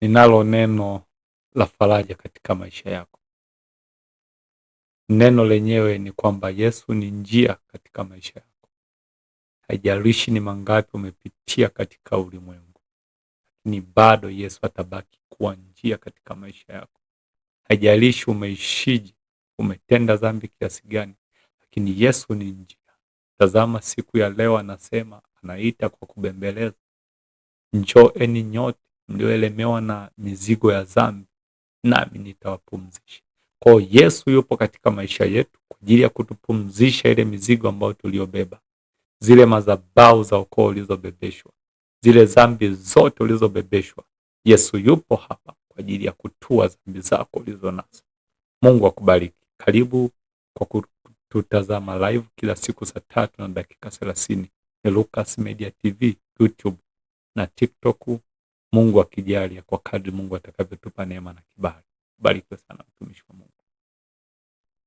Ninalo neno la faraja katika maisha yako. Neno lenyewe ni kwamba Yesu ni njia katika maisha yako. Haijalishi ni mangapi umepitia katika ulimwengu, lakini bado Yesu atabaki kuwa njia katika maisha yako. Haijalishi umeishije, umetenda dhambi kiasi gani, lakini Yesu ni njia. Tazama siku ya leo anasema, anaita kwa kubembeleza, njooni nyote mliolemewa na mizigo ya dhambi, nami nitawapumzisha. Kwa Yesu yupo katika maisha yetu kwa ajili ya kutupumzisha ile mizigo ambayo tuliobeba. Zile madhabahu za ukoo ulizobebeshwa, zile dhambi zote ulizobebeshwa, Yesu yupo hapa kwa ajili ya kutua dhambi zako ulizonazo. Mungu akubariki. Karibu kwa kututazama live kila siku saa 3 na dakika 30. Ni Lucas Media TV, YouTube na TikTok. Mungu akijalia, kwa kadri Mungu atakavyotupa neema na kibali. Barikiwe sana.